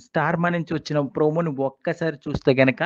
స్టార్మా నుంచి వచ్చిన ప్రోమోని ఒక్కసారి చూస్తే గనక,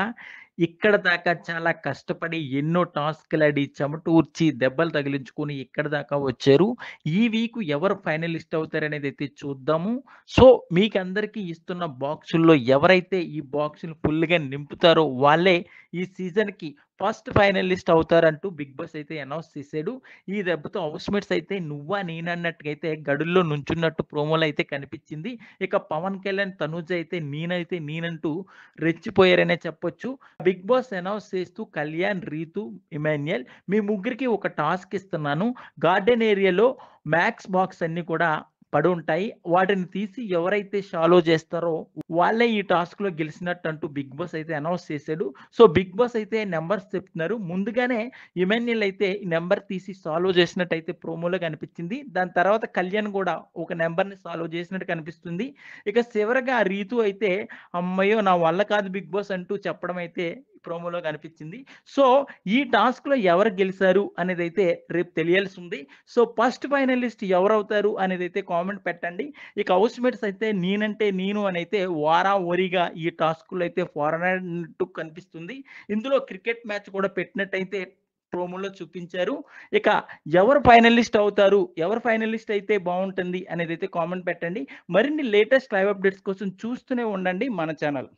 ఇక్కడ దాకా చాలా కష్టపడి ఎన్నో టాస్క్‌లాడి, చెమటూర్చి, దెబ్బలు తగిలించుకొని ఇక్కడి దాకా వచ్చారు. ఈ వీకు ఎవరు ఫైనలిస్ట్ అవుతారనేదైతే చూద్దాము. సో, మీకందరికీ ఇస్తున్న బాక్సుల్లో ఎవరైతే ఈ బాక్సులు ఫుల్‌గా నింపుతారో వాళ్ళే ఈ సీజన్‌కి ఫస్ట్ ఫైనలిస్ట్ అవుతారంటూ బిగ్ బాస్ అయితే అనౌన్స్ చేసాడు. ఈ దెబ్బతో హౌస్‌మేట్స్ అయితే నువ్వా నేనా అన్నట్టుగైతే గడుల్లో నుంచున్నట్టు ప్రోమోలో అయితే కనిపించింది. ఇక పవన్ కళ్యాణ్, తనూజ అయితే నేనైతే నేనంటూ రెచ్చిపోయారనే చెప్పొచ్చు. బిగ్ బాస్ అనౌన్స్ చేస్తూ కళ్యాణ్, రీతు, ఇమాన్యుయల్ మీ ముగ్గురికి ఒక టాస్క్ ఇస్తున్నాను. గార్డెన్ ఏరియాలో మ్యాక్స్ బాక్స్ అన్నీ కూడా పడుంటాయి. వాటిని తీసి ఎవరైతే షాలో చేస్తారో వాళ్ళే ఈ టాస్క్‌లో గెలిసినట్టు అంటూ బిగ్ బాస్ అయితే అనౌన్స్ చేసాడు. సో, బిగ్ బాస్ అయితే నంబర్స్ చెప్తున్నారు. ముందుగానే ఇమాన్యుయల్ అయితే ఈ నంబర్ తీసి సాల్వ్ చేసినట్టయితే ప్రోమోలో కనిపించింది. దాని తర్వాత కళ్యాణ్ గూడా ఒక నంబర్‌ని సాల్వ్ చేసినట్టు కనిపిస్తుంది. ఇక చివరగా రీతు అయితే అమ్మయ్యో! నా వల్ల కాదు బిగ్ బాస్ అంటూ చెప్పడం అయితే ప్రోమోలో కనిపించింది. సో, ఈ టాస్క్‌లో ఎవరు గెలిసారు అనేదైతే రేపు తెలియాల్సుంది. సో, ఫస్ట్ ఫైనలిస్ట్ ఎవరవుతారు అనేదైతే కామెంట్ పెట్టండి. ఇక హౌస్‌మేట్స్ అయితే నేనంటే నేను అనైతే వారావరిగా ఈ టాస్క్‌లో అయితే పోరాడినట్టు కనిపిస్తుంది. ఇందులో క్రికెట్ మ్యాచ్ కూడా పెట్టినట్టయితే ప్రోమోలో చూపించారు. ఇక ఎవరు ఫైనలిస్ట్ అవుతారు? ఎవరు ఫైనలిస్ట్ అయితే బావుంటుంది అనేదైతే కామెంట్ పెట్టండి. మరిన్ని లేటెస్ట్ లైవ్ అప్డేట్స్ కోసం చూస్తూనే ఉండండి మన ఛానల్.